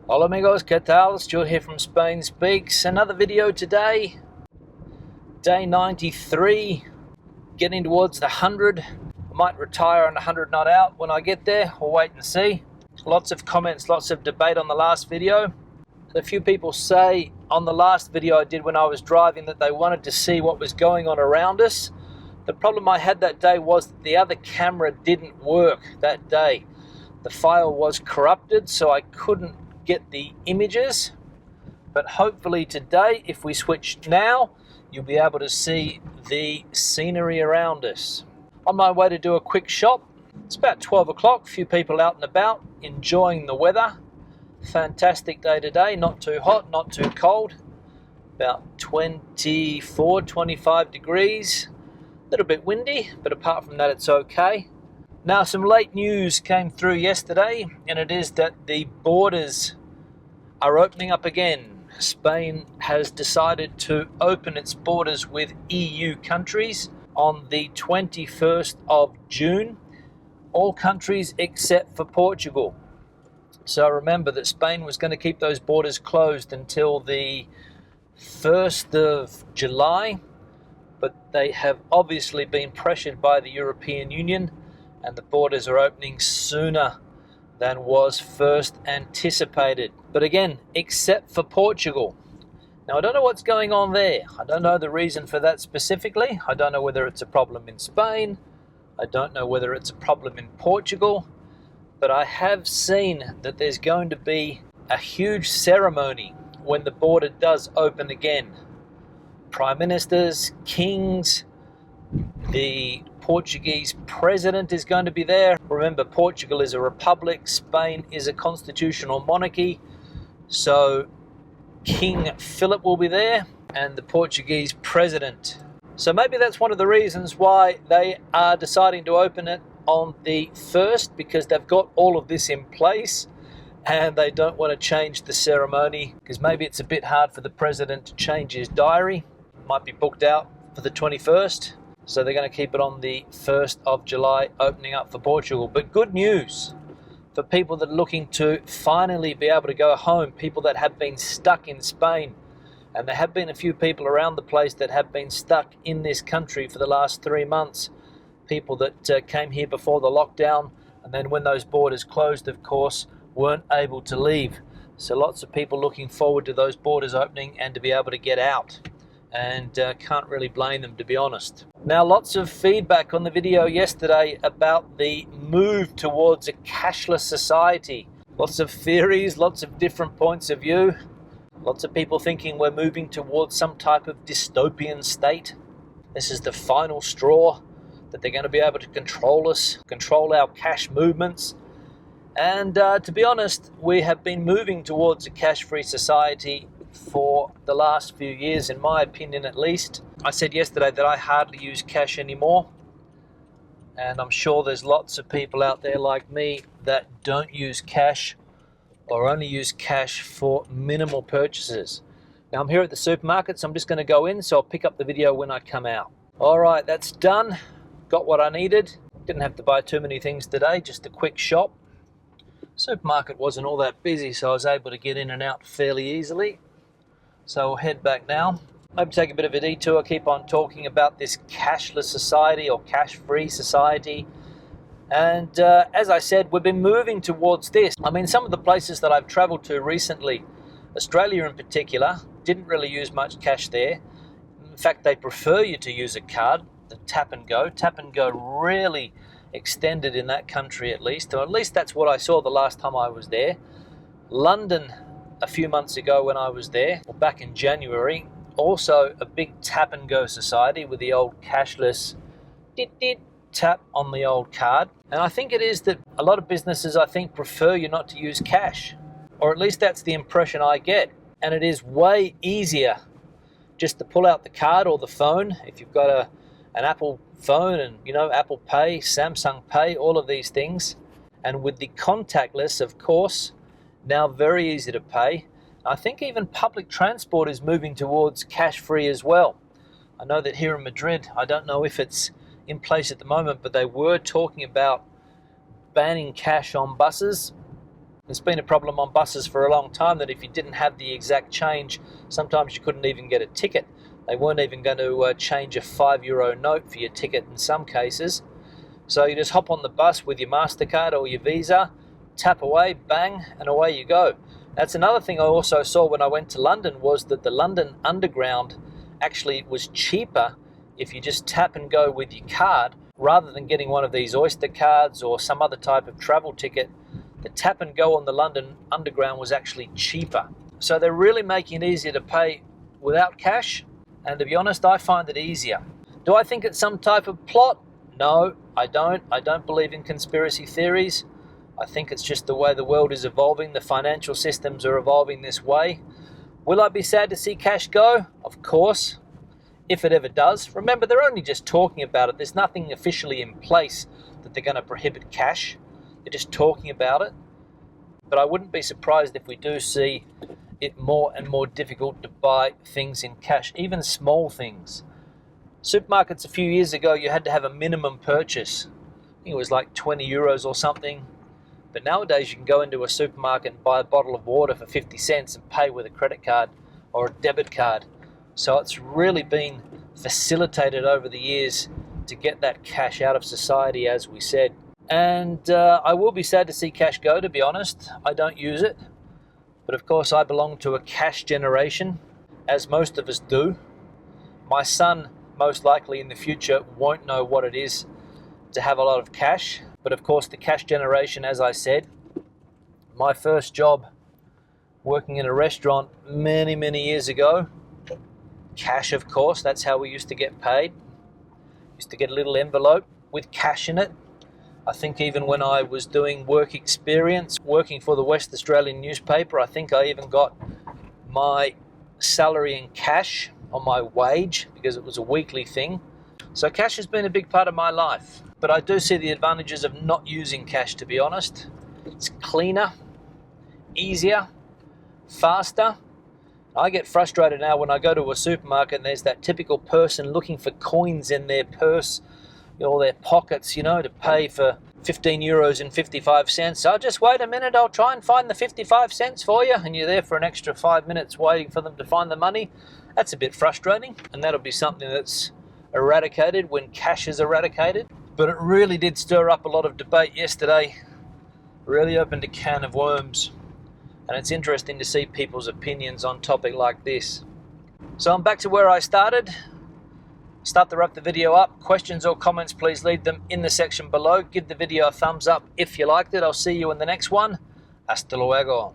Hola amigos, ¿qué tal? Stuart here from Spain Speaks. Another video today. Day 93, getting towards the 100. I might retire on 100 not out when I get there. We'll wait and see. Lots of comments, lots of debate on the last video. A few people say on the last video I did when I was driving that they wanted to see what was going on around us. The problem I had that day was that the other camera didn't work that day. The file was corrupted, so I couldn't get the images. But hopefully today, if we switch now, you'll be able to see the scenery around us. On my way to do a quick shop. It's about 12 o'clock, a few people out and about, enjoying the weather. Fantastic day today, not too hot, not too cold. About 24, 25 degrees. A little bit windy, but apart from that it's okay. Now some late news came through yesterday, and it is that the borders are opening up again. Spain has decided to open its borders with EU countries on the 21st of June. All countries except for Portugal. So remember that Spain was going to keep those borders closed until the 1st of July. But they have obviously been pressured by the European Union, and the borders are opening sooner than was first anticipated. But again, except for Portugal. Now I don't know what's going on there. I don't know the reason for that specifically. I don't know whether it's a problem in Spain. I don't know whether it's a problem in Portugal. But I have seen that there's going to be a huge ceremony when the border does open again. Prime ministers, kings, the Portuguese president is going to be there. Remember, Portugal is a republic, Spain is a constitutional monarchy. So King Philip will be there and the Portuguese president. So maybe that's one of the reasons why they are deciding to open it on the 1st, because they've got all of this in place and they don't want to change the ceremony, because maybe it's a bit hard for the president to change his diary. Might be booked out for the 21st, so they're going to keep it on the 1st of July, opening up for Portugal. But good news for people that are looking to finally be able to go home, people that have been stuck in Spain. And there have been a few people around the place that have been stuck in this country for the last 3 months. People that came here before the lockdown, and then when those borders closed, of course, weren't able to leave. So lots of people looking forward to those borders opening and to be able to get out. And can't really blame them, to be honest. Now, lots of feedback on the video yesterday about the move towards a cashless society. Lots of theories, lots of different points of view. Lots of people thinking we're moving towards some type of dystopian state. This is the final straw, that they're going to be able to control us, control our cash movements. And to be honest, we have been moving towards a cash-free society for the last few years, in my opinion at least. I said yesterday that I hardly use cash anymore, and I'm sure there's lots of people out there like me that don't use cash or only use cash for minimal purchases. Now I'm here at the supermarket, so I'm just going to go in, so I'll pick up the video when I come out. Alright, that's done. Got what I needed. Didn't have to buy too many things today, just a quick shop. Supermarket wasn't all that busy, so I was able to get in and out fairly easily. So I'll head back now. Maybe take a bit of a detour, keep on talking about this cashless society or cash-free society. And as I said, we've been moving towards this. I mean, some of the places that I've traveled to recently, Australia in particular, didn't really use much cash there. In fact, they prefer you to use a card, the tap and go. Tap and go really extended in that country at least. Or at least that's what I saw the last time I was there. London, a few months ago when I was there, or back in January, also a big tap and go society with the old cashless tap on the old card. And I think it is that a lot of businesses, I think, prefer you not to use cash, or at least that's the impression I get. And it is way easier just to pull out the card or the phone if you've got an Apple phone, and Apple Pay, Samsung Pay, all of these things. And with the contactless, of course, now very easy to pay. I think even public transport is moving towards cash-free as well. I know that here in Madrid, I don't know if it's in place at the moment, but they were talking about banning cash on buses. It's been a problem on buses for a long time that if you didn't have the exact change, sometimes you couldn't even get a ticket. They weren't even going to change a €5 note for your ticket in some cases. So you just hop on the bus with your MasterCard or your Visa, tap away, bang, and away you go. That's another thing I also saw when I went to London, was that the London Underground actually was cheaper if you just tap and go with your card, rather than getting one of these Oyster cards or some other type of travel ticket. The tap and go on the London Underground was actually cheaper. So they're really making it easier to pay without cash, and to be honest, I find it easier. Do I think it's some type of plot? No, I don't. I don't believe in conspiracy theories. I think it's just the way the world is evolving. The financial systems are evolving this way. Will I be sad to see cash go? Of course, if it ever does. Remember, they're only just talking about it. There's nothing officially in place that they're going to prohibit cash. They're just talking about it. But I wouldn't be surprised if we do see it more and more difficult to buy things in cash, even small things. Supermarkets a few years ago, you had to have a minimum purchase. I think it was like €20 or something. But nowadays you can go into a supermarket and buy a bottle of water for 50 cents and pay with a credit card or a debit card. So it's really been facilitated over the years to get that cash out of society, as we said. And I will be sad to see cash go, to be honest. I don't use it. But of course I belong to a cash generation, as most of us do. My son, most likely in the future, won't know what it is to have a lot of cash. But of course the cash generation, as I said, my first job working in a restaurant many years ago, cash of course, that's how we used to get paid. Used to get a little envelope with cash in it. I think even when I was doing work experience, working for the West Australian newspaper, I think I even got my salary in cash on my wage, because it was a weekly thing. So cash has been a big part of my life. But I do see the advantages of not using cash, to be honest. It's cleaner, easier, faster. I get frustrated now when I go to a supermarket and there's that typical person looking for coins in their purse or their pockets, to pay for €15.55. So just wait a minute, I'll try and find the 55 cents for you. And you're there for an extra 5 minutes waiting for them to find the money. That's a bit frustrating, and that'll be something that's eradicated when cash is eradicated. But it really did stir up a lot of debate yesterday. Really opened a can of worms. And it's interesting to see people's opinions on a topic like this. So I'm back to where I started. Start to wrap the video up. Questions or comments, please leave them in the section below. Give the video a thumbs up if you liked it. I'll see you in the next one. Hasta luego.